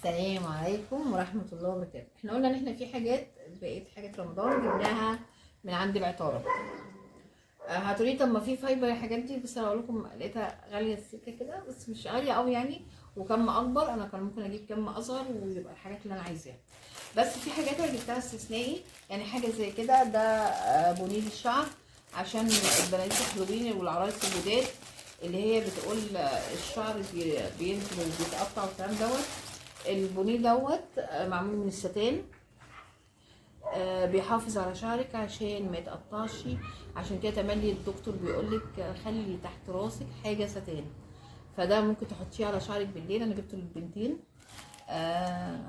السلام عليكم ورحمة الله وبركاته. احنا قلنا ان احنا في حاجات بقيت حاجات رمضان جبناها من عند العطارة. هتقولي طب ما في فايبر الحاجات دي، بس انا اقول لكم لقيتها غالية السكة كده، بس مش غالية قوي يعني، وكم اكبر. انا كان ممكن اجيب كم اصغر ويبقى الحاجات اللي انا عايزاها، بس في حاجات انا جبتها استثنائي. يعني حاجة زي كده، ده بونيه الشعر عشان البنات الحلوين والعرايس الجداد اللي هي بتقول الشعر بينزل وبيتقطع والكلام دوت. البونيه دوت معمول من الستان، بيحافظ على شعرك عشان ما يتقطعش. عشان كده تملي الدكتور بيقولك خلي تحت راسك حاجه ستان، فده ممكن تحطيه على شعرك بالليل. انا جبته للبنتين،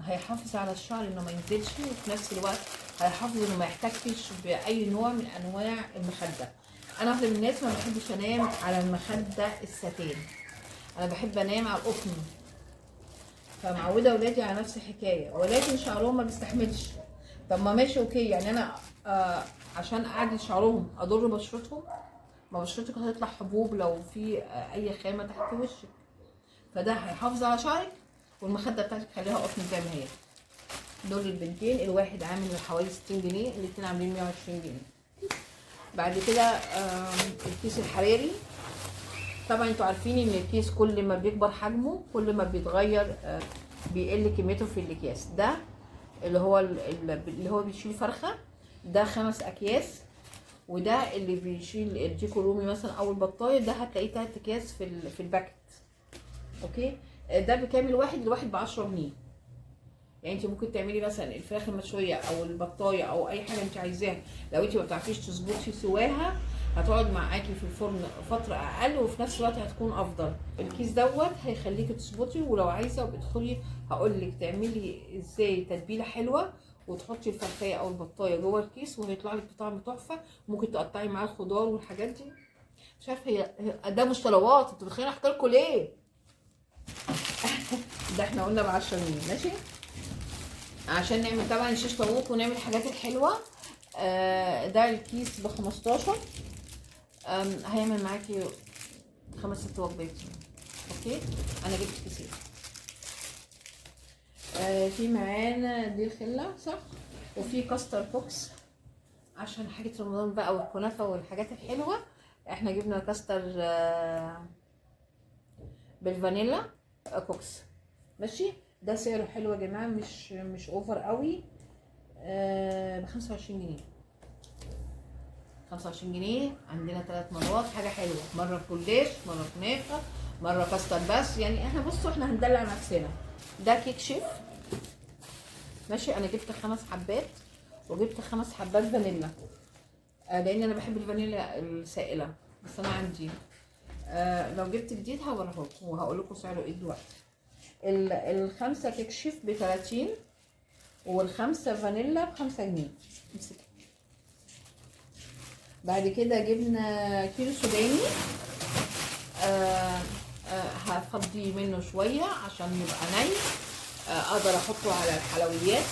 هيحافظ على الشعر انه ما ينزلش، وفي نفس الوقت هيحافظ انه ما يحتكش باي نوع من انواع المخده. انا واحده من الناس ما بحبش انام على المخده الستان، انا بحب انام على القطن، فمعوده اولادي على نفس الحكايه، ولكن شعرهم ما بيستحملش. طب ما ماشي اوكي، يعني انا عشان اعدل شعرهم اضر بشرتهم؟ ما بشرتك هتطلع حبوب لو في اي خامه تحت وشك، فده هيحافظ على شعرك، والمخده بتاعتك خليها قطن زي ما هي. دول البنتين، الواحد عامل حوالي 60 جنيه، الاتنين عاملين 120 جنيه. بعد كده الكيس الحراري. طبعا انتوا عارفين ان الكيس كل ما بيكبر حجمه كل ما بيتغير، بيقل كميته في الاكياس. ده اللي هو بيشيل فرخه، ده 5 اكياس. وده اللي بيشيل الديكو رومي مثلا او البطايه، ده هتلاقيه 3 اكياس في الباكت. اوكي، ده بكامل واحد، الواحد ب10 جنيه. يعني انت ممكن تعملي مثلا الفراخ المشويه او البطايه او اي حاجه انت عايزاها، لو انت ما بتعرفيش تظبطي سواها هتقعد معاكي في الفرن فتره اقل، وفي نفس الوقت هتكون افضل. الكيس دوت هيخليكي تظبطي، ولو عايزه بتدخلي هقول لك تعملي ازاي تتبيله حلوه، وتحطي الفرخيه او البطايه جوه الكيس وهيطلع لك بطعم تحفه. ممكن تقطعي معاه الخضار والحاجات دي. مش عارفه ده مش طلبات، انتوا بتخليني احكي لكم ليه؟ ده احنا قلنا ب 10 جنيه ماشي، عشان نعمل طبعا شيش طاووق ونعمل الحاجات الحلوه. ده الكيس ب 15، هيعمل معاكي 5-6 وجبات. اوكي، انا جبت كيسين. في معانا دي خله صح، وفي كاستر بوكس عشان حاجه رمضان بقى والكنافه والحاجات الحلوه. احنا جبنا كاستر بالفانيلا كوكس ماشي. ده سعره حلو يا جماعه، مش اوفر قوي. ب 25 جنيه. 25 جنيه عندنا 3 مرات حاجه حلوه، مره جلاش، مره كنافه، مره كاستر. بس يعني احنا بصوا احنا هندلع نفسنا. ده كيك شيف ماشي، انا جبت 5 حبات وجبت 5 حبات فانيلا، لان انا بحب الفانيلا السائله، بس انا عندي لو جبت جديد هوريهولكم وهقول لكم سعره ايه دلوقتي. ال5 كيك شيف ب30، وال5 فانيلا ب5 جنيه. امسكي. بعد كده جبنا كيلو سوداني، هفضي منه شويه عشان يبقى ني، اقدر احطه على الحلويات،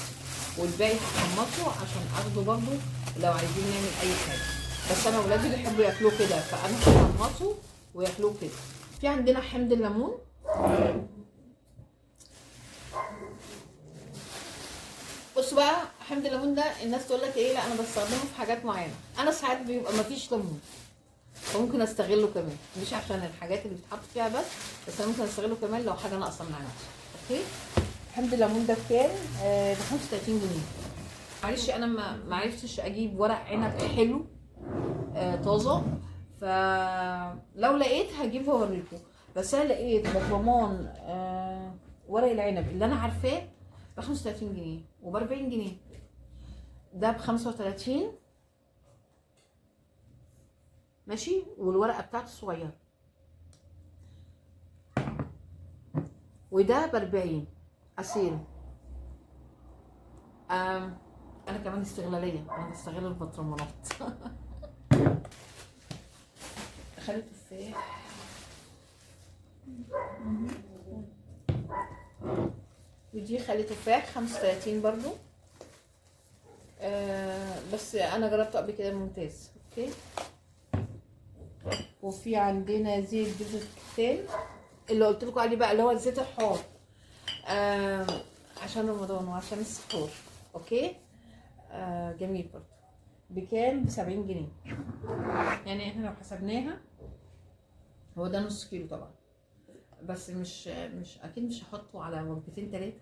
والباقي هحمصه عشان اخده برضو لو عايزين نعمل اي حاجه. بس انا ولادي بيحبوا ياكلوه كده، فانا هحمصه وياكلوه كده. في عندنا حمض الليمون، بصوا بقى حمض الليمون ده الناس تقول لك ايه، لا انا بستخدمه في حاجات معينه. انا ساعات بيبقى مفيش ليمون فممكن استغله كمان، مش عشان الحاجات اللي بتتحط فيها بس انا ممكن استغله كمان لو حاجه ناقصه من عندي. اوكي، حمض الليمون ده بكام؟ ب 35 جنيه. معلش انا ما عرفتش اجيب ورق عنب حلو طازه، فلو لقيت هجيبه واوريكم. بس انا لقيت برطمان ورق العنب اللي انا عارفاه ب 35 جنيه وب 40 جنيه. ده ب 35 ماشي، والورقه بتاعته صغيره. وده ب 40 عسير. انا كمان استغلاليه، انا بستغل البطرمانات. خلي تفاح، ودي خلي تفاح 35 برضو. بس انا جربته قبل كده ممتاز. اوكي، وفي عندنا زيت جوز الكتان اللي قلت لكم عليه بقى، اللي هو الزيت الحار. عشان رمضان وعشان السحور. اوكي. جميل برضو. بكام؟ ب70 جنيه. يعني احنا لو حسبناها هو ده نص كيلو طبعا، بس مش اكيد مش هحطه على وجبتين 3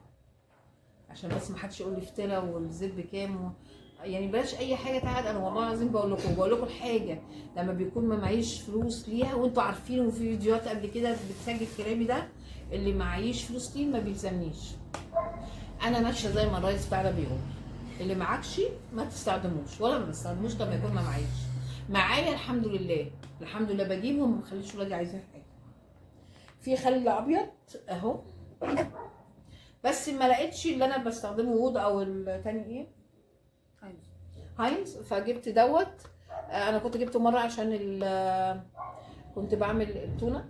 عشان بس ما حدش يقول لي افترى والزيت بكام يعني بلاش اي حاجه تعاد. انا والله العظيم بقول لكم الحاجه لما بيكون ما معيش فلوس ليها، وانتوا عارفين وفي فيديوهات قبل كده بتسجل كلامي ده، اللي معيش فلوس ليه ما بيلزمنيش. انا ماشيه زي ما الرئيس بتاعنا بيقول، اللي معكش ما تستخدموش، ولا ما بستخدموش لما يكون ما معيش. معايا الحمد لله، الحمد لله بجيبهم وما بخليش ولادي عايزين حاجه. في خل ابيض اهو، بس ما لقيتش اللي انا بستخدمه وود او التاني ايه هاينز، فجبت دوت. انا كنت جبته مره عشان كنت بعمل التونه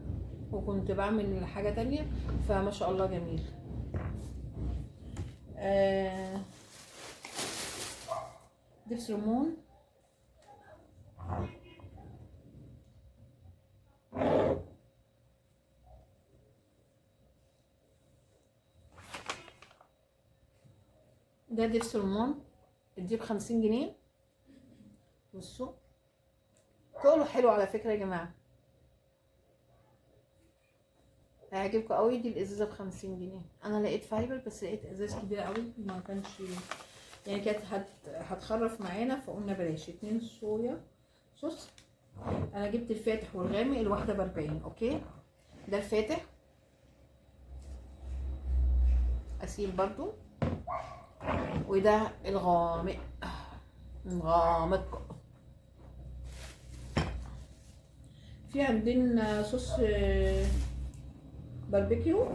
وكنت بعمل حاجه تانية، فما شاء الله جميل. دبس رمان، ده دبس رمان اديه ب50 جنيه. بصوا كله حلو على فكره يا جماعه، هيعجبكم قوي. دي الازازه ب50 جنيه. انا لقيت فايبر بس لقيت ازاز كبيره قوي ما كانش يعني كانت هتخرف معانا، فقلنا بلاش. 2 صويا صوص. انا جبت الفاتح والغامق، الواحده ب40. اوكي. ده الفاتح اسيل برضو، وده الغامق غامق. في عندنا صوص باربيكيو،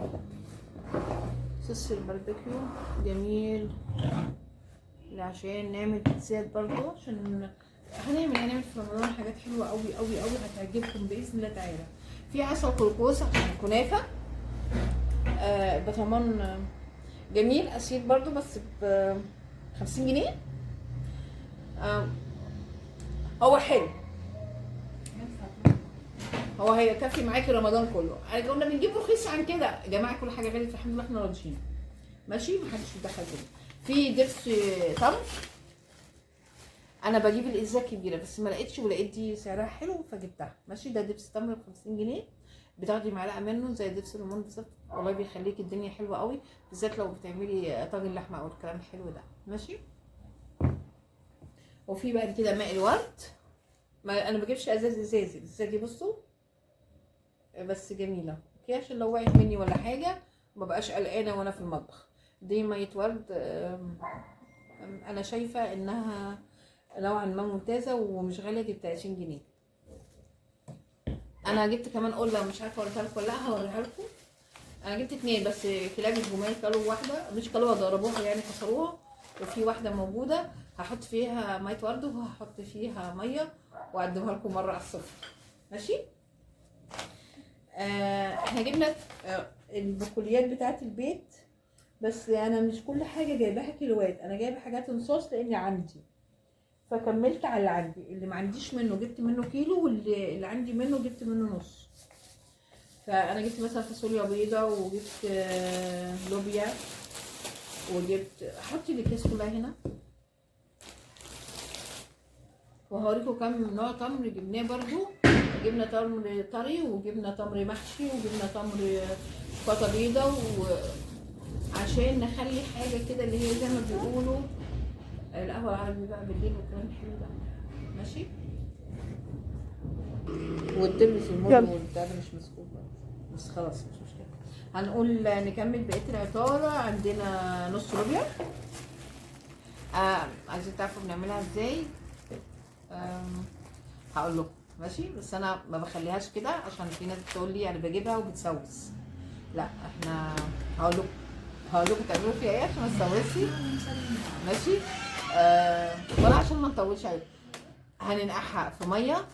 صوص الباربيكيو جميل عشان نعمل بيتزات برضو، عشان هنعمل في رمضان حاجات حلوه قوي قوي قوي هتعجبكم باذن الله تعالى. في عسل كركوز عشان الكنافه. البطرمان جميل اسيل برضو بس ب50 جنيه. هو حلو، هو هيكفي معاكي رمضان كله. كنا بنجيب رخيص عن كده يا جماعه، كل حاجه غلت الحمد لله احنا راضيين ماشي، محدش يتدخل كده. في دبس تمر، انا بجيب الازازه كبيره بس ما لقيتش، ولقيت دي سعرها حلو فجبتها ماشي. ده دبس تمر ب50 جنيه، بتاخدي معلقه منه زي دبس الرمان بالظبط، والله بيخليكي الدنيا حلوه قوي، بالذات لو بتعملي طاجن لحمه او الكلام الحلو ده ماشي. وفي بعد كده ماء الورد، ما انا بجيبش الازازه دي بصوا بس جميله اوكي، عشان لو وقعت مني ولا حاجه ما بقاش قلقانه وانا في المطبخ. دي ميه ورد، انا شايفه انها نوعا ما ممتازه ومش غاليه، دي ب20 جنيه. انا جبت كمان قله مش عارفه اوريها لكم ولا لا، هوريها لكم. انا جبت 2 بس كلاب الجمال كلوا واحده، مش كلوها ضربوها يعني كسروها، وفي واحده موجوده هحط فيها ميه ورد وهحط فيها ميه واقدمها لكم مره على السفره ماشي. احنا جبنا البقوليات بتاعه البيت، بس انا مش كل حاجه جايباها كيلوات، انا جايبه حاجات انصاص لاني عندي، فكملت على اللي عندي. اللي ما عنديش منه جبت منه كيلو، واللي عندي منه جبت منه نص. فانا جبت مثلا فاصوليا بيضه، وجبت لوبيا، وجبت حطي الاكياس كلها هنا، وهوريكم كام نوع تمر جبناه برضو. جبنا تمر طري، وجبنا تمر محشي، وجبنا تمر شوكولاته بيضه، عشان نخلي حاجه كده اللي هي زي ما بيقولوا القهوه العربي بقى بالليل والكلام الحلو ده ماشي. والدبس المر والبتاع ده مش مسكوت بس خلاص مش مشكله. هنقول نكمل بقيه العطاره. عندنا نص لوبيا، عايزين تعرفوا بنعملها ازاي؟ هقول لكم ماشي، بس انا ما بخليهاش كده عشان في ناس بتقول لي انا بجيبها وبتسوس. لا احنا هقول لكم تعملوا فيها ايه عشان ما تسوسي ماشي. ولا عشان ما نطولش عليكم. هننقعها في ميه،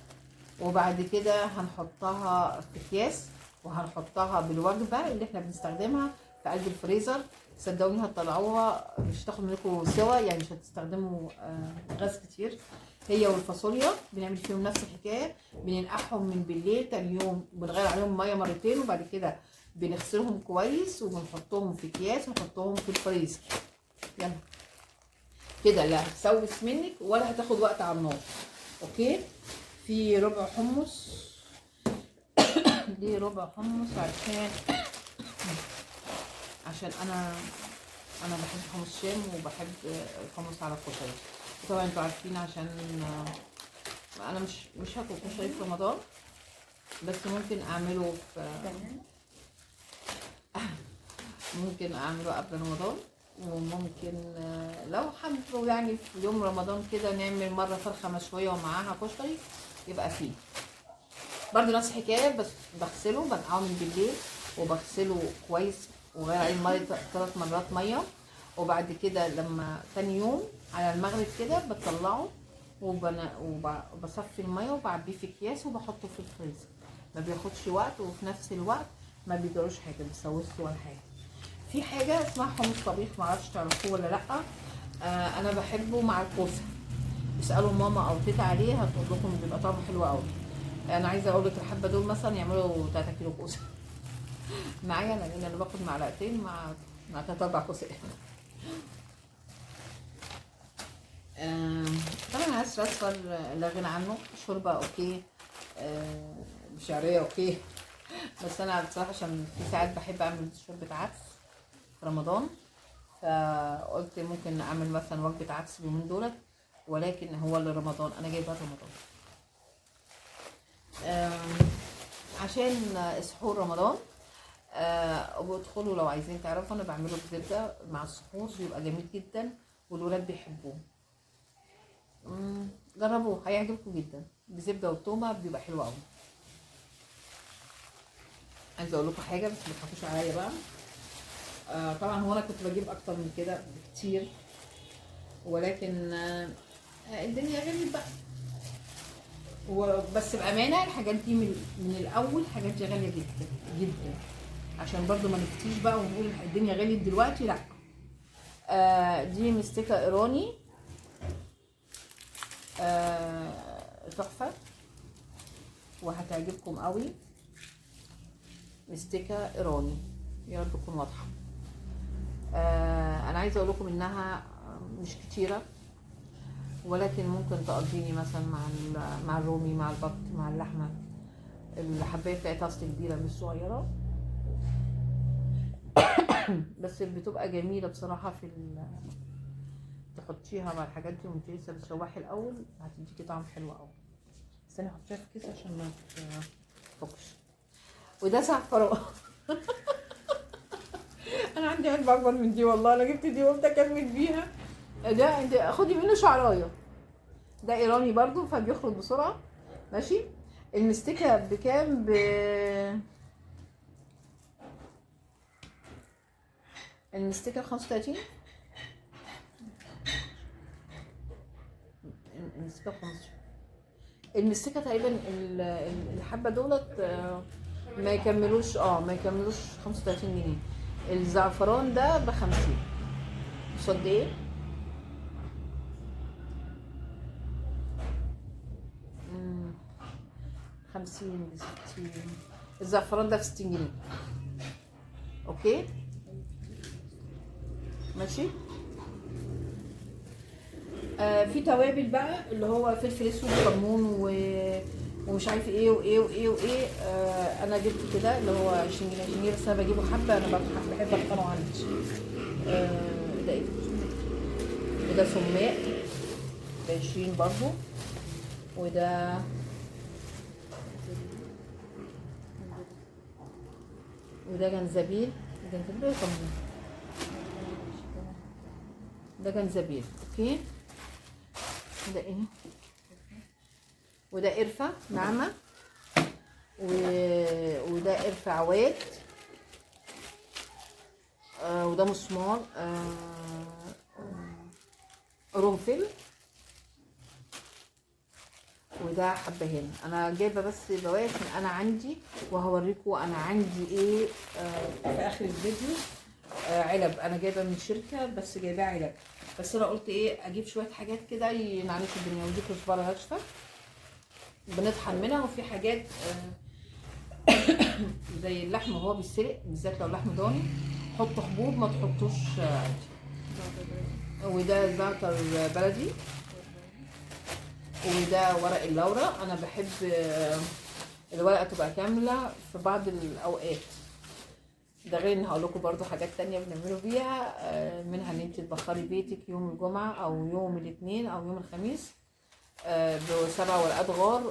وبعد كده هنحطها في اكياس، وهنحطها بالوجبه اللي احنا بنستخدمها في قلب الفريزر. صدقوني هتطلعوها مش هتاخد منكم سوا، يعني مش هتستخدموا غاز كتير. هي والفاصوليا بنعمل فيهم نفس الحكايه، بننقعهم من بالليل، تاني يوم بنغير عليهم ميه مرتين، وبعد كده بنغسلهم كويس وبنحطهم في اكياس ونحطهم في الفريزر. يلا كده لا هتسوس منك ولا هتاخد وقت على النار. اوكي. في ربع حمص، دي ربع حمص عشان انا بحب حمص شام وبحب الحمص على الكشري. طبعا انتوا عارفين عشان انا مش هاكل كشري في رمضان، بس ممكن اعمله قبل رمضان، وممكن لو حبوا يعني في يوم رمضان كده نعمل مره فرخه مشويه ومعاها كشري يبقى فيه برضه نفس الحكايه. بس بغسله بنقعه من بالليل وبغسله كويس وغير عليه الميه 3 مرات ميه، وبعد كده لما تاني يوم على المغرب كده بطلعه وبصفي الميه وبعبيه في اكياس وبحطه في الفريزر. ما بياخدش وقت وفي نفس الوقت ما بيجروش حاجه، بيسوسه ولا حاجه. في حاجه اسمها حمص طبيخ، معرفش تعرفوه ولا لا. انا بحبه مع الكوسه، اسالوا ماما او تيتا عليه هتقول لكم بيبقى طعمه حلو قوي. انا عايزه اقول لك الحبه دول مثلا يعملوا 3 كيلو كوسه معايا، لان انا باخد معلقتين مع 3 4 كوسات. طبعا عسل اصفر لا غنى عنه، شوربه اوكي، بشعريه اوكي. بس انا بصراحه عشان في ساعات بحب اعمل شوربه عدس في رمضان، فقلت ممكن اعمل مثلا وجبه عدس اليومين دولت، ولكن هو لرمضان انا جايبها رمضان عشان سحور رمضان. وادخلوا لو عايزين تعرفوا، انا بعمله بزبده مع السحور بيبقى جميل جدا والولاد بيحبوه. جربوه هيعجبكم جدا، بزبده وتومه بيبقى حلو قوي. عايزه اقول لكم حاجه بس ما تضحكوش عليا بقى. طبعا هو انا كنت بجيب اكتر من كده كتير، ولكن الدنيا غليت بقى. بس بامانه الحاجات دي من الاول حاجات دي غاليه جدا جدا، عشان برضو ما نفتيش بقى ونقول الدنيا غليت دلوقتي، لا. دي مستكه ايراني تحفه وهتعجبكم قوي. مستكه ايراني، يا رب تكون واضحه. انا عايزه اقول لكم انها مش كتيره، ولكن ممكن تقضيني مثلا مع الرومي، مع البط، مع اللحمه. الحبايه بتاعتها اصل كبيره مش صغيره بس بتبقى جميله بصراحه تحطيها مع الحاجات دي وانت لسه بتشوحي الاول، هتديكي طعم حلو قوي. استني احطيها في كيس عشان ما تفكش. وده زعفران انا عندي علبه اكبر من دي والله، انا جبت دي قلت اكمل بيها. ده خدي منه شعرايه، ده ايراني برضو فبيخرج بسرعه. ماشي. المستكه بكام؟ المستكه 35. المستكه 15. المستكه تقريبا الحبه دولت ما يكملوش 35 جنيه. الزعفران ده ب50. مش قد ايه؟ ب 50 ب 60. الزعفران ده ب 60 جنيه. اوكي ماشي. في توابل بقى اللي هو فلفل اسود وكمون ومش عارف ايه وايه وايه وايه. انا جبت كده اللي هو 20 جنيه بس انا بجيبه حبه، انا بحب اختاره عندي. ده ايه؟ وده سماق ب 20 برضو، وده جنزبيل وكمون. ده جنزبيل اوكي. وده ايه؟ وده قرفه ناعمه وده قرفه عواد. وده مسمار قرنفل. وده حبهان. انا جايبه بس بواقي عشان انا عندي، وهوريكم انا عندي ايه في اخر الفيديو. علب انا جايبه من شركه بس جايباها علب، بس انا قلت ايه اجيب شويه حاجات كده ينعنشوا الدنيا. ودي كزبره ناشفه بنطحن منها، وفي حاجات زي اللحم وهو بيتسلق، بالذات لو لحم ضاني حطوا حبوب، ما تحطوش عادي. وده زعتر بلدي، وده ورق اللورا. انا بحب الورقه تبقى كامله في بعض الاوقات. ده غير ان هقول لكم برضو حاجات تانية بنعمله بيها، منها ان انت تبخري بيتك يوم الجمعه او يوم الاثنين او يوم الخميس ب7 ورقات غار.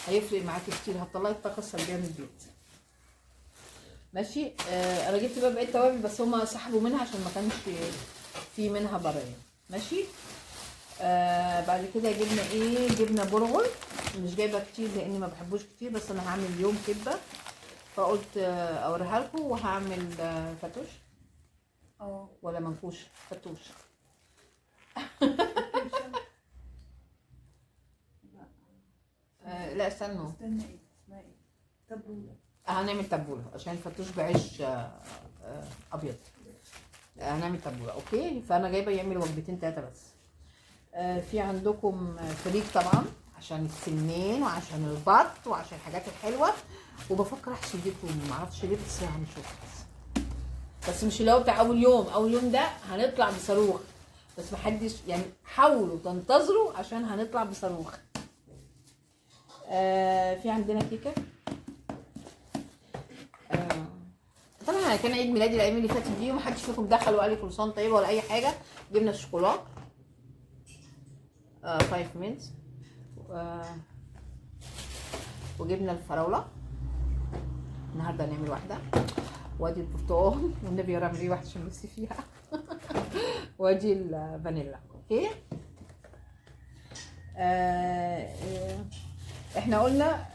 هيفرق معاكي كتير، هتطلعي الطاقه السلبيه من البيت. ماشي. انا جبت بقى بقيت توابل، بس هما سحبوا منها عشان ما كانش في منها بره يعني. ماشي. بعد كده جبنا ايه؟ جبنا برغل. مش جايبه كتير لاني ما بحبوش كتير، بس انا هعمل اليوم كبه، فقلت اوريها لكم. وهعمل فتوش ولا منكوش؟ فتوش. لا استنوا، استنى، ايه اسمها؟ ايه؟ تبوله. هنعمل تبوله عشان الفتوش بعيش ابيض. هنعمل تبوله. اوكي. فانا جايبه يعمل وجبتين 3 بس. في عندكم فريك طبعا عشان السمين وعشان البط وعشان الحاجات الحلوه. وبفكر احشي زيتون، معرفش ليه، بس هنشوف. بس مش اللي هو بتاع اول يوم. اول يوم ده هنطلع بصاروخ، بس محدش يعني، حاولوا تنتظروا عشان هنطلع بصاروخ. في عندنا كيكه. طبعا كان عيد ميلادي الايام اللي فاتت دي، ومحدش فيكم دخل وقال لي كل سنه طيبه ولا اي حاجه. جبنا الشوكولاته 5 مينتس، وجبنا الفراوله. النهارده هنعمل واحده. وادي البرتقال، والنبي يا رب ليه واحده عشان نفسي فيها. وادي الفانيلا. اوكي. احنا قلنا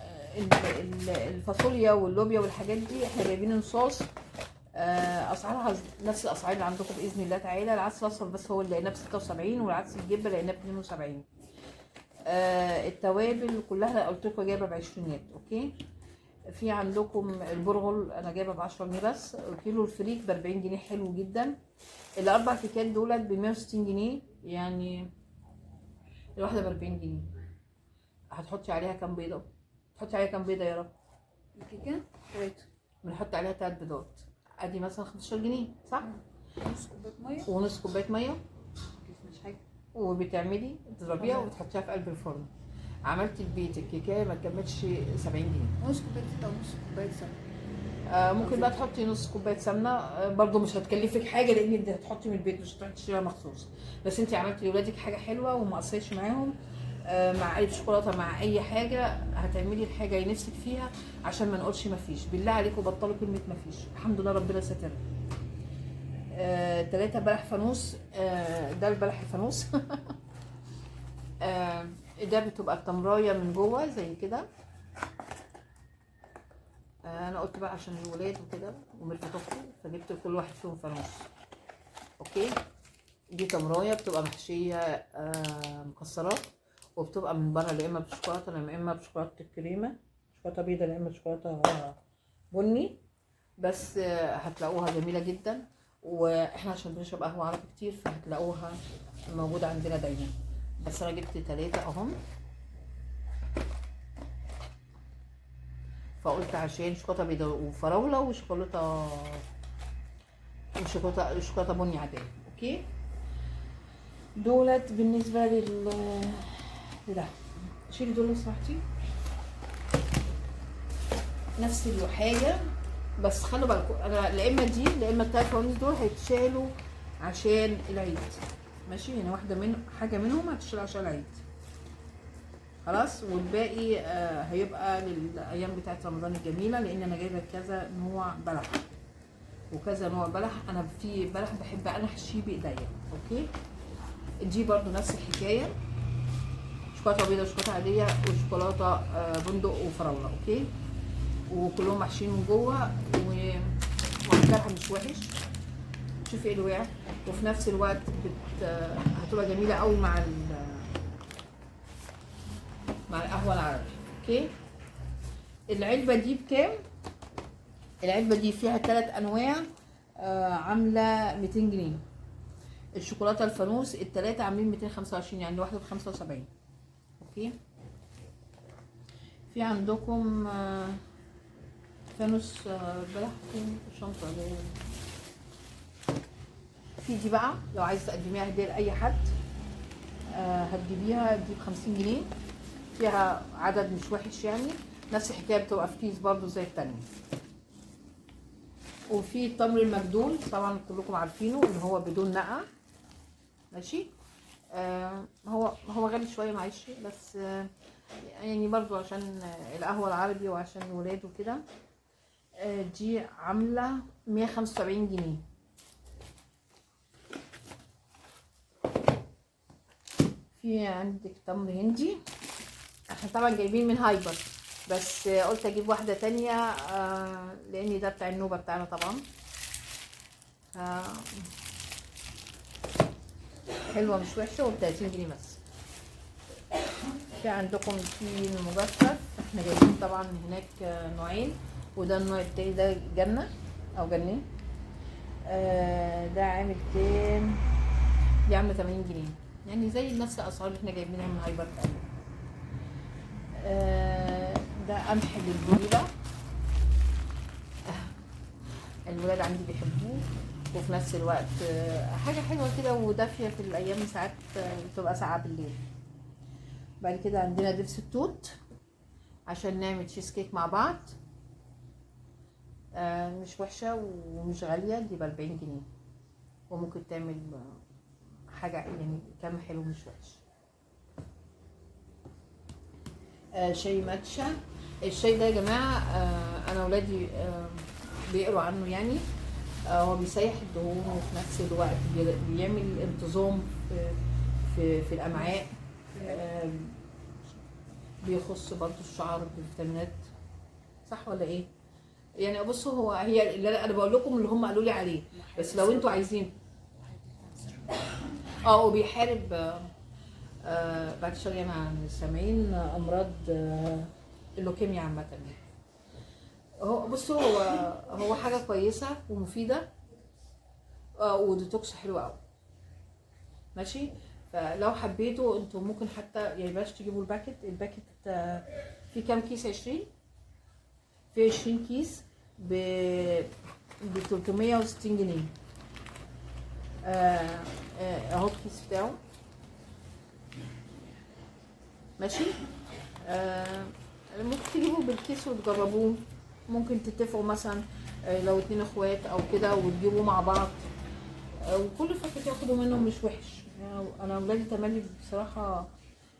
الفاصوليا واللوبيا والحاجات دي احنا جايبين صوص اسعارها نفس الاسعار اللي عندكم باذن الله تعالى. العدس الاصفر بس هو اللي لقيناه ب 76، والعدس الجبه لقيناه ب 72. التوابل كلها قلت لكم جايبه ب 20. اوكي. في عندكم البرغل انا جايبه ب 10 جنيه بس. كيلو الفريك ب 40 جنيه، حلو جدا. الاربع كيكات دولت ب 160 جنيه، يعني الواحده ب 40 جنيه. هتحطي عليها كام بيضه؟ تحطي عليها كام بيضه يا رب؟ الكيكه 3. بنحط عليها 3 بيضات، ادي مثلا 15 جنيه صح؟ نص كوبايه ميه. ونص كوبايه ميه. مش حاجه. وبتعملي تضربيها وتحطيها في قلب الفرن. عملتي البيت الكيكه ما كملتش 70 جنيه. نص كوبايه زيت او نص كوبايه سمنه. ممكن بقى تحطي نص كوبايه سمنه. برضو مش هتكلفك حاجه لان انت هتحطي من البيت، مش هتروحي تشتريها مخصوص. بس انت عملتي لاولادك حاجه حلوه وما قصيتش معاهم. مع اي شوكولاته، مع اي حاجه هتعملي الحاجه اللي نفسك فيها، عشان ما نقولش ما فيش. بالله عليكم بطلوا كلمه ما فيش. الحمد لله ربنا ستر. 3 بلح فانوس. ده البلح الفانوس. ده بتبقى التمرايه من جوه زي كده. انا قلت بقى عشان الولاد وكده ومرفت اختي، فجبت لكل واحد فيهم فانوس. اوكي. دي تمرايه بتبقى محشيه مكسرات، وبتبقى من بره لا اما بشوكولاته لا اما بشوكولاته الكريمه، شوكولاته بيضه لا اما شوكولاته بني. بس هتلاقوها جميله جدا. واحنا عشان بنشرب قهوه عربي كتير فهتلاقوها موجوده عندنا دايما. بس انا جبت 3 اهم، فقلت عشان شوكولاته بيضاء وفراوله وشوكولاته بني عاديه. اوكي. دولت بالنسبه لده. شيلي دول لو سمحتي. نفس الحاجه، بس خلوا بالكم انا لا اما دي لا اما ال3 فوانيس دول هيتشالوا عشان العيد. ماشي. هنا واحده من حاجه منهم هتشتغل عشان العيد خلاص، والباقي هيبقى للايام بتاعه رمضان الجميله. لان انا جايبه كذا نوع بلح وكذا نوع بلح. انا في بلح بحب انا احشيه بايديا. اوكي. دي برضو نفس الحكايه، شوكولاته بيضاء وشوكولاته عاديه وشوكولاته بندق وفراوله. اوكي. وكلهم محشيين من جوه ومعمولها مش وحش. شوفي ايه اللي وقع. وفي نفس الوقت هتبقى جميله قوي مع القهوه العربي. اوكي. العلبه دي بكام؟ العلبه دي فيها 3 انواع، عامله 200 جنيه. الشوكولاته الفانوس ال3 عاملين 225، يعني الواحده ب75. اوكي. في عندكم فانوس بلح في الشنطه دي. في دي بقى لو عايزه تقدميها هديه لاي حد هتجيبيها دي ب50 جنيه، فيها عدد مش وحش يعني، نفس الحكايه بتبقى في كيس برضو زي التانية. وفي التمر المجدول طبعا كلكم عارفينه اللي هو بدون نقع، ماشي. هو غالي شويه معلش، بس يعني برضو عشان القهوه العربي وعشان الولاد وكده. دي عامله 175 جنيه. في عندك تمر هندي، احنا طبعا جايبين من هايبر، بس قلت اجيب واحده تانية لان ده بتاع النوبه بتاعنا طبعا. حلوه مش وحشه، وب30 جنيه بس. في عندكم التين المجفف، احنا جايبين طبعا هناك نوعين، وده النوع التاني ده جنه او جنين. ده عامل كام؟ دي عامله 80 جنيه، يعني زي نفس الاسعار اللي احنا جايبينها من هايبر تقريبا. ده قمح للبوليبة، الولاد عندي بيحبوه، وفي نفس الوقت حاجة حلوة كده ودافية في الأيام، ساعات بتبقى ساعة بالليل. بعد كده عندنا دبس التوت عشان نعمل تشيز كيك مع بعض. مش وحشة ومش غالية، دي ب40 جنيه، وممكن تعمل حاجة يعني كم حلو مش وحش. شاي ماتشا، الشاي ده يا جماعة أنا ولادي بيقروا عنه يعني. هو بيسيح الدهون وفي نفس الوقت بيعمل انتظام في الامعاء. بيخص برضو الشعر بالفيتامينات، صح ولا ايه؟ يعني بصوا هي اللي انا بقول لكم اللي هم قالوا لي عليه، بس لو انتوا عايزين وبيحارب بعد شويه يعني عن السامعين امراض اللوكيميا عامه. هو بصوا هو حاجه كويسه ومفيده، وديتوكس حلو قوي، ماشي. فلو حبيتوا انتوا ممكن حتى يعني بلاش تجيبوا الباكت في كام كيس؟ 20، في 20 كيس ب 360 جنيه. اهو الكيس بتاعه، ماشي. ممكن تجيبوه بالكيس وتجربوه، ممكن تتفقوا مثلا لو 2 اخوات او كده وتجيبوه مع بعض، وكل فتره تاخدوا منه مش وحش. انا اولادي تملي بصراحه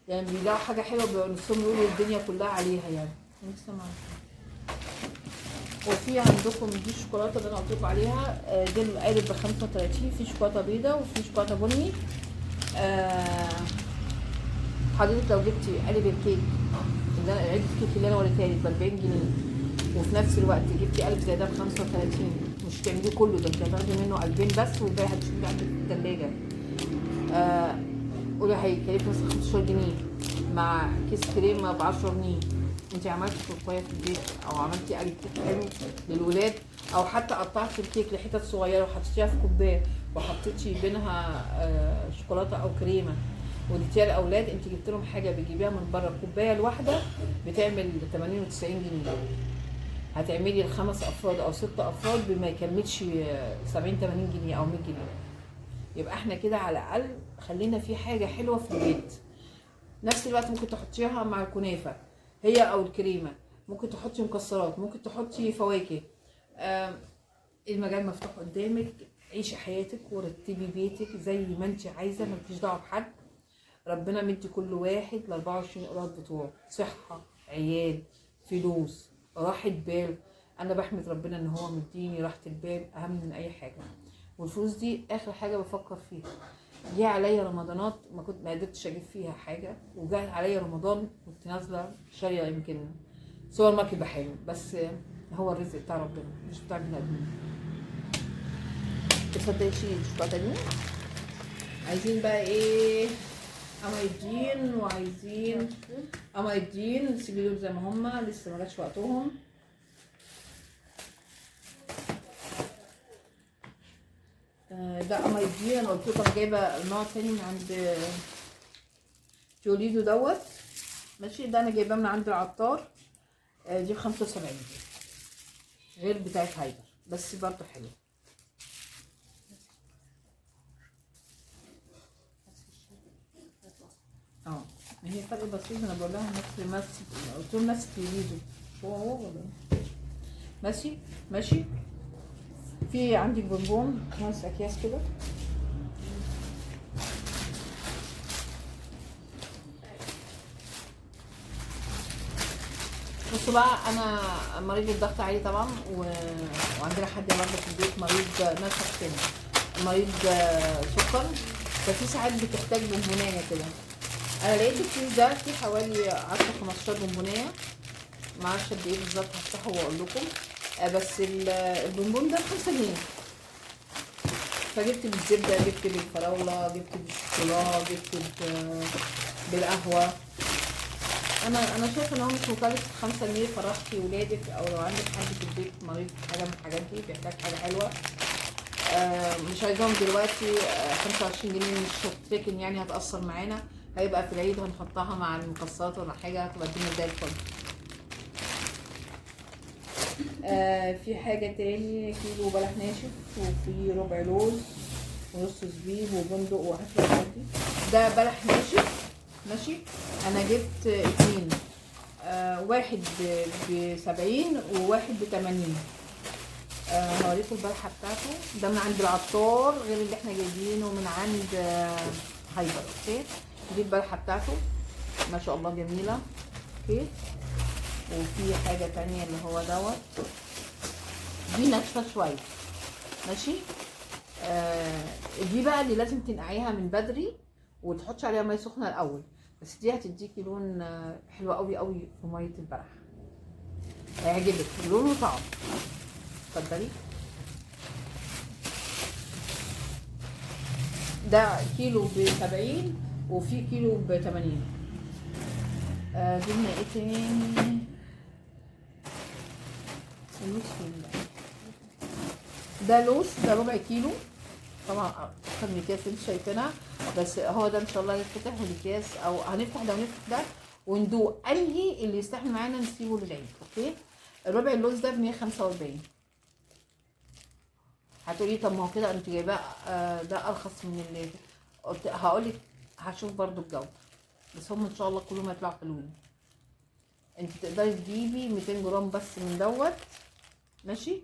يعني بيلاقوا حاجه حلوه بيبقوا نفسهم يقولوا الدنيا كلها عليها يعني. لسه معاكم. وفي عندكم دي الشوكولاته اللي انا قلت لكم عليها، دي القالب ب35، في شوكولاته بيضه وفي شوكولاته بني. حضرتك لو جبتي قالب الكيك اللي انا علبه الكيك اللي انا وريتها لك ب40 جنيه، وفي نفس الوقت جبتي قالب زي ده ب35، مش تعمليه كله، ده انت هتاخدي منه قلبين بس والباقي هتشيليه عندك في الثلاجه. قولي هيكلف مثلا 15 جنيه مع كيس كريمه ب10 جنيه. انت عملتي كوكايه في البيت او عملتي قالب كيك حلو للولاد، او حتى قطعتي الكيك لحتت صغيره وحطيتيها في كوبايه وحطيتي بينها شوكولاته او كريمه وديتيها للاولاد، انت جبت لهم حاجه بتجيبيها من بره، الكوبايه الواحده بتعمل 80 و90 جنيه، هتعملي ل5 افراد او 6 افراد بما يكملش 70 80 جنيه او 100 جنيه. يبقى احنا كده على الاقل خلينا في حاجه حلوه في البيت. نفس الوقت ممكن تحطيها مع الكنافه هي او الكريمه، ممكن تحطي مكسرات، ممكن تحطي فواكه. المجال مفتوح قدامك، عيشي حياتك ورتبي بيتك زي ما انت عايزه، مالكيش دعوه بحد. ربنا مدي كل واحد ال 24 قيراط بتوعه، صحه، عيال، فلوس، راحه بال. انا بحمد ربنا ان هو مديني راحه البال اهم من اي حاجه، والفلوس دي اخر حاجه بفكر فيها. جه عليا رمضانات ما قدرتش اجيب فيها حاجه، وجه عليا رمضان كنت نازله شاريه يمكن سوبر ماركت بحاله، بس هو الرزق بتاع ربنا مش بتاع بني ادمين. تصدقي شيء الشوكولاته دي عايزين بقى ايه؟ قمايدين، وعايزين قمايدين نسيب دول زي ما هما، لسه ما جاتش وقتهم. ده قمايدين، انا قلت لكم انا جايبه نوع تاني من عند جوليدو دوت، ماشي. ده انا جايباه من عند العطار، دي ب75. غير بتاعت هايبر، بس برضو حلو. اه ما هي فرق بسيط، انا بقول لها نفس قلت لهم نفس التلفزيون، مش هو ولا إيه؟ ماشي ماشي. في عندي بونبون 5 اكياس كده. بصوا بقى، انا مريض الضغط عالي طبعا وعندنا حد برضه في البيت مريض نفس تاني، مريض سكر، ففي ساعات بتحتاج بونبونايه كده. انا لقيت الكيس ده فيه حوالي 10 15 بونبونايه، معرفش قد ايه بالظبط، هفتحه واقول لكم. بس البونبون ده ب5 جنيه. فجبت بالزبده، جبت بالفراوله، جبت بالشوكولاته، جبت بالقهوه. انا شايفه ان هو مش مكلف 5 جنيه، فرحتي ولادك او لو عندك حد في البيت مريض حاجه من الحاجات دي بيحتاج حاجه حلوه. مش عايزاهم دلوقتي. 25 جنيه مش هتفكن يعني هتاثر معانا، هيبقى في العيد هنحطها مع المكسرات ولا حاجه هتبقى الدنيا زي الفل. في حاجه تاني، كيلو بلح ناشف، وفي ربع لوز، ونص زبيب وبندق وحشو الحاجات دي. ده بلح ناشف ماشي. انا جبت 2، واحد ب70 وواحد ب80. هوريكم البلحه بتاعته، ده من عند العطار غير اللي احنا جايبينه من عند هايبر. اوكي، دي البلحه بتاعته ما شاء الله جميله. اوكي، وفي حاجه تانية اللي هو دوت، دي ناشفه شويه ماشي. دي بقى اللي لازم تنقعيها من بدري وتحطش عليها ميه سخنه الاول، بس دي هتديكي لون حلو قوي قوي في ميه البلح، هيعجبك لون وطعم. اتفضلي. ده كيلو ب70 وفي كيلو ب80. جبنا ايه تاني؟ اللوز فين بقى؟ ده لوز، ده ربع كيلو طبعا، اكتر من الاكياس اللي انتوا شايفينها، بس هو ده ان شاء الله هيتفتح والاكياس، او هنفتح ده ونفتح ده وندوق انهي اللي يستحمل معانا نسيبه للعيد. اوكي، الربع اللوز ده ب145. هتقولي طب ما هو كده انت جايباه ده ارخص من اللي قلت. هقولك هشوف برضو الجوده، بس هم ان شاء الله كلهم هيطلعوا حلوين. انت تقدري تجيبي 200 جرام بس من دوت ماشي،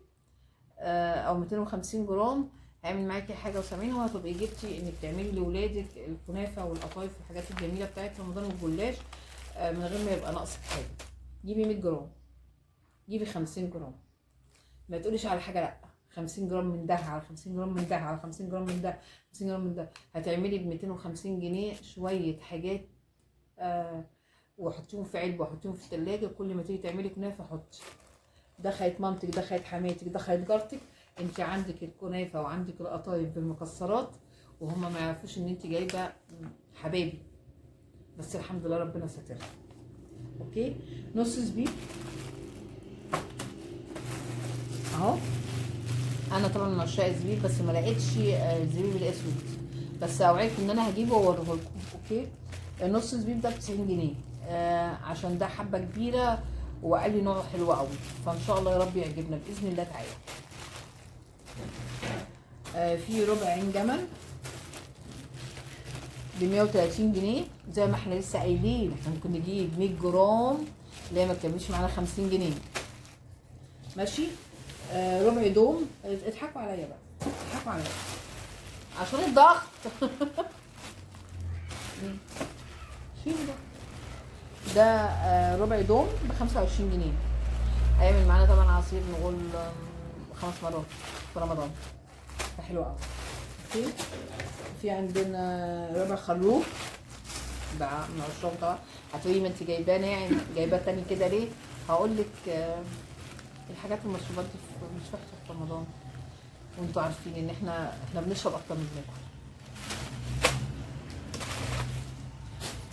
او 250 جرام، هيعمل معاكي حاجه و70، وهتبقي جبتي انك تعملي لاولادك الكنافه والقطايف والحاجات الجميله بتاعت رمضان والجلاش من غير ما يبقى ناقصك حاجه. جيبي 100 جرام، جيبي 50 جرام، ما تقوليش على حاجه لا. 50 جرام من ده على 50 جرام من ده على 50 جرام من ده 50 جرام من ده، هتعملي ب 250 جنيه شويه حاجات. وحطيهم في علبه وحطيهم في الثلاجه، كل ما تيجي تعملي كنافه حطي. دخلت مامتك، دخلت حماتك، دخلت جارتك، انت عندك الكنافه وعندك القطايف بالمكسرات، وهم ما يعرفوش ان انت جايبه حبايبي، بس الحمد لله ربنا ستر. اوكي، نص زبيب اهو. انا طبعا من عشاق الزبيب، بس ما لقيتش الزبيب الاسود، بس اوعدكم ان انا هجيبه واوريه لكم. اوكي، نص زبيب ده ب90 جنيه، عشان ده حبه كبيره وقال لي نوعه حلو قوي، فان شاء الله يا رب يعجبنا باذن الله تعالى. في ربع عين جمل ب130 جنيه، زي ما احنا لسه قايلين احنا ممكن نجيب 100 جرام اللي هي ما تكملش معانا 50 جنيه ماشي. ربع دوم، اضحكوا عليا بقى، اضحكوا عليا عشان الضغط. شيل ده ربع دوم ب25 جنيه، هيعمل معانا طبعا عصير نقول 5 مرات في رمضان، فحلو قوي. اوكي، في عندنا ربع خروب بقى من الشرب طبعا. هتقولي ما انت جايباه ناعم، جايباه تاني كده ليه؟ هقول لك الحاجات المشروبات دي مش وحشه في رمضان، وانتوا عارفين ان احنا بنشرب اكتر من بناكل.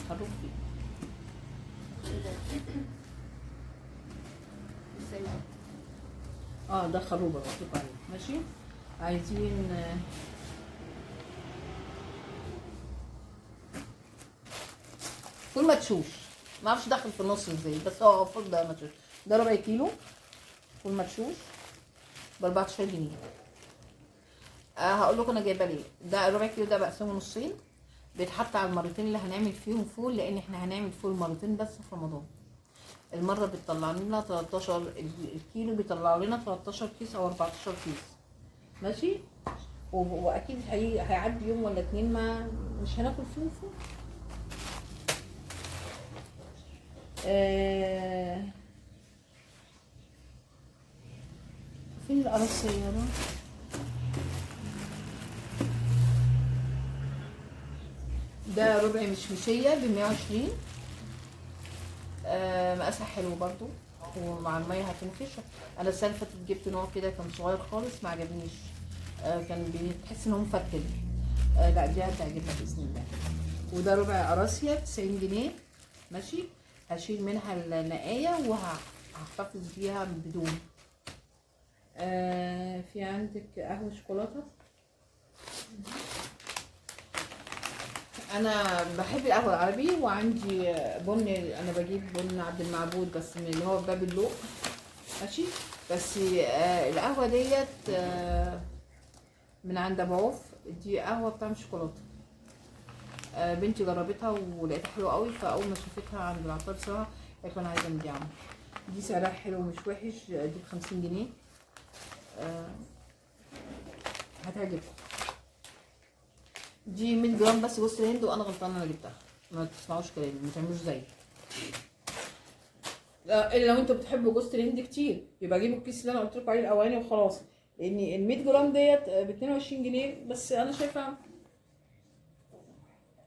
خروب ده خروبه مكتوب عليه ماشي. عايزين فول مدشوش، ما اعرفش داخل في النص ازاي، بس هو المفروض ده مدشوش. ده ربع كيلو فول مدشوش ب 14 جنيه. هقول لكم انا جايبه ليه. ده ربع كيلو ده بقسمه نصين، بيتحط على المرتين اللي هنعمل فيهم فول، لان احنا هنعمل فول مرتين بس في رمضان. المره بتطلع لنا 13 الكيلو، بيطلع لنا 13 كيس او 14 كيس، ماشي. واكيد هيعدي يوم ولا اتنين ما مش هناكل فيهم فول. فين القراصية ده؟ ده ربع مشمشية ب120. مقاسها حلو برضو، ومع المية هتنفش. انا السنة اللي فاتت جبت نوع كده كان صغير خالص، ما عجبنيش. كان بتحس ان هو مفتل. لا دي هتعجبها باذن الله. وده ربع قراصية ب90 جنيه، ماشي. هشيل منها النقاية وهحتفظ بيها بدون. في عندك قهوة شوكولاتة. انا بحب القهوة العربي، وعندي بن، انا بجيب بن عبد المعبود بس من اللي هو في باب اللوق، ماشي. بس القهوة ديت من عند ابو عوف، دي قهوة بتعمل شوكولاتة. بنتي جربتها ولقيتها حلوه قوي، فاول ما شافتها عند العطار بصراحه قالت انا عايزه من دي. عم دي سعرها حلو ومش وحش، دي ب50 جنيه. هتعجبكم. دي 100 جرام بس جوز الهند، وانا غلطانه انا جبتها. ما تسمعوش كلامي، ما تعملوش زيي. الا لو انتوا بتحبوا جوز الهند كتير يبقى جيبوا الكيس اللي انا قلت لكم عليه الاولاني وخلاص، لان ال 100 جرام ديت ب 22 جنيه بس. انا شايفه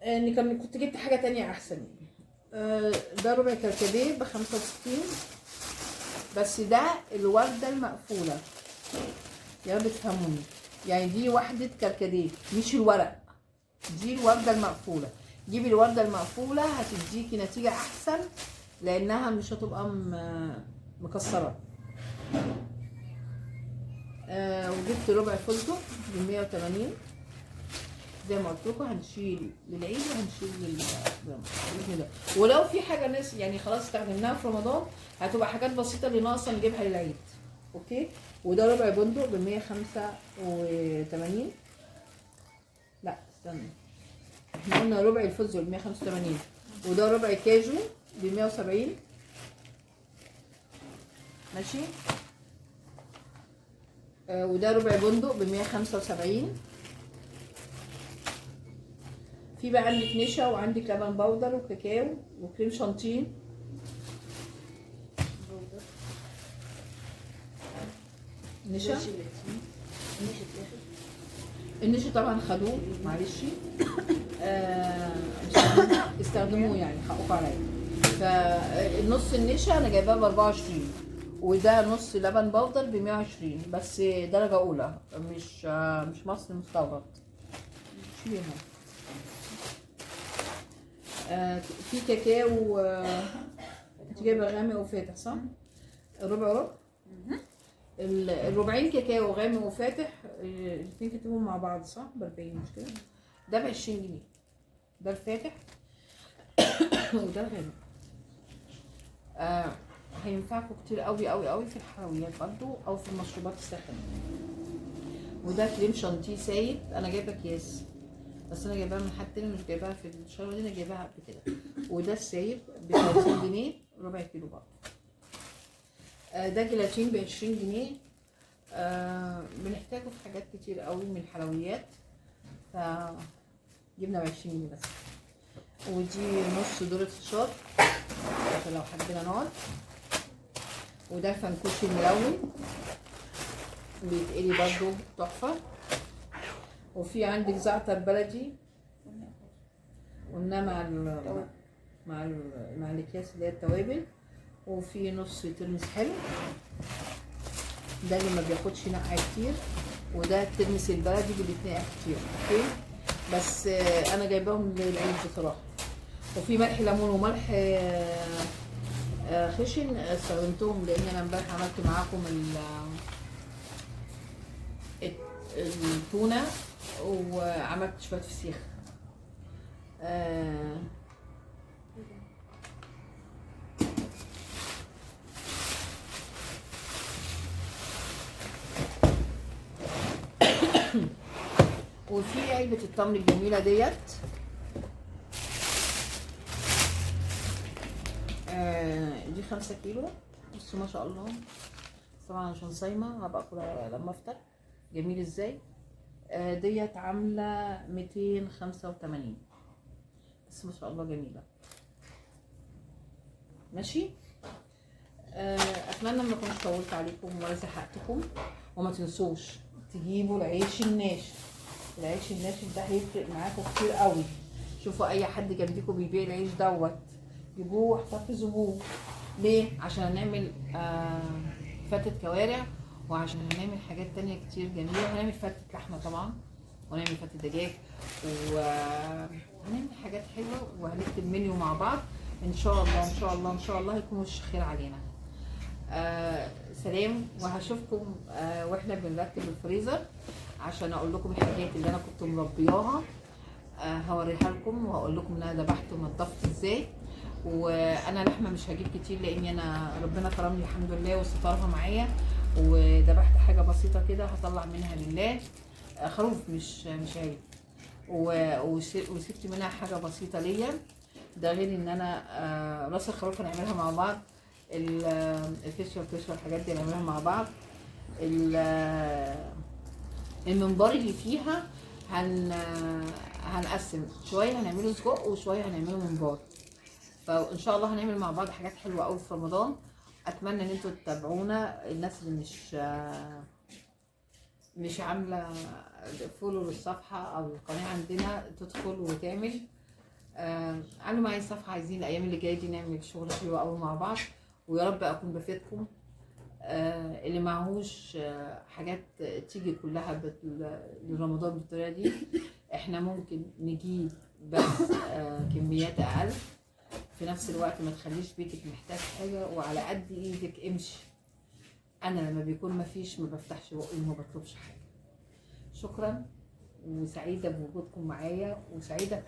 ان كنت جبت حاجه تانية احسن. ده ربع كركديه ب65، بس ده الوردة المقفولة، يا رب تفهموني. يعني دي وحدة كركديه مش الورق، دي الوردة المقفولة. جيبي الوردة المقفولة هتديكي نتيجة احسن، لانها مش هتبقى مكسرة. وجبت ربع فستق ب180. زي ما قلت لكم هنشيل للعيد وهنشيل باذن الله. ولو في حاجه ناس يعني خلاص استخدمناها في رمضان، هتبقى حاجات بسيطه اللي ناقصه نجيبها للعيد. اوكي. وده ربع بندق ب185. لا استنى، احنا قلنا ربع الفستق ب185، وده ربع كاجو ب170، ماشي. وده ربع بندق ب175. في بقى عندك نشا، وعندك لبن بودر وكاكاو وكريم شانتيه. نشا، النشا طبعا خدوه معلش، استخدموه يعني حقوق عليا. فالنص النشا انا جايباه ب24، وده نص لبن بودر ب120 بس درجه اولى، مش مصري مستورد. شيليها. في كاكاو. انت جايبه غامق وفاتح صح؟ ربع. الربعين كاكاو غامق وفاتح، الاثنين كتبهم مع بعض صح؟ ب40 مش كده؟ ده ب20 جنيه. ده الفاتح وده الغامق. هينفعكم كتير قوي قوي قوي في الحلويات برضو، او في المشروبات الساخنه. وده كريم شانتيه سايب، انا جايبه اكياس بس انا جايباها من حد تاني، مش جايباها في الشهر دي، انا جايباها قبل كده. وده السايب ب30 جنيه، ربع كيلو برضه. ده جيلاتين ب20 جنيه. بنحتاجه في حاجات كتير قوي من الحلويات، ف جبنا ب20 جنيه بس. ودي نص دورة فشار عشان لو حبينا نقعد. وده فنكوشي ملون بيتقلي برضه تحفة. وفي عندك زعتر بلدي، قلنا مع الاكياس اللي هي التوابل. وفي نص ترمس حلو، ده اللي ما بياخدش نقع كتير. وده الترمس البلدي اللي بيتنقع كتير، اوكي. بس انا جايباهم للعيد بصراحه. وفي ملح ليمون وملح خشن استخدمتهم، لان انا امبارح عملت معاكم التونه، وعملت شويه فسيخ. وفي علبه التمر الجميله ديت، دي 5 كيلو. بصوا ما شاء الله، طبعا عشان صايمه هبقى اكلها لما افطر. جميل ازاي. ديت عامله 285، بس ما شاء الله جميله. ماشي. اتمنى ما اكونش طولت عليكم ولا زهقتكم، وما تنسوش تجيبوا العيش الناشف. العيش الناشف ده هيفرق معاكم كتير قوي. شوفوا اي حد جنبيكم بيبيع العيش دوت، جيبوه واحتفظوه. ليه؟ عشان هنعمل فتة كوارع، وعشان هنعمل حاجات تانية كتير جميلة. هنعمل فتة لحمة طبعا، ونعمل فتة دجاج، وهنعمل حاجات حلوة، وهنكتب منيو مع بعض ان شاء الله. ان شاء الله ان شاء الله هيكون وش خير علينا. سلام، وهشوفكم واحنا بنرتب الفريزر عشان اقول لكم الحاجات اللي انا كنت مربياها. هوريها لكم وهقول لكم ان انا ذبحت ونضفت ازاي. وانا لحمه مش هجيب كتير لاني انا ربنا كرمني الحمد لله وسترها معايا، وذبحت حاجه بسيطه كده هطلع منها لله. خروف مش عيب، وسبت منها حاجه بسيطه ليا. ده غير ان انا راس الخروف هنعملها مع بعض، الفيش والفيش والحاجات دي هنعملها مع بعض. المنبار اللي فيها هنقسم شويه، هنعمله سجق وشويه هنعمله منبار. فان شاء الله هنعمل مع بعض حاجات حلوه قوي في رمضان. اتمنى ان انتوا تتابعونا. الناس اللي مش عامله فولو للصفحه او القناه عندنا تدخل وتعمل. عملوا معايا الصفحه. عايزين الايام اللي جايه دي نعمل شغل حلو قوي مع بعض، ويا رب اكون بفيدكم. اللي معهوش حاجات تيجي كلها لرمضان بالطريقه دي، احنا ممكن نجيب بس كميات اقل. في نفس الوقت ما تخليش بيتك محتاج حاجه، وعلى قد ايدك امشي. انا لما بيكون ما فيش ما بفتحش بقي وما بطلبش حاجه. شكرا، وسعيده بوجودكم معايا، وسعيده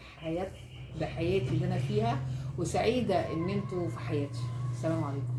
بحياتي اللي انا فيها، وسعيده ان انتوا في حياتي. السلام عليكم.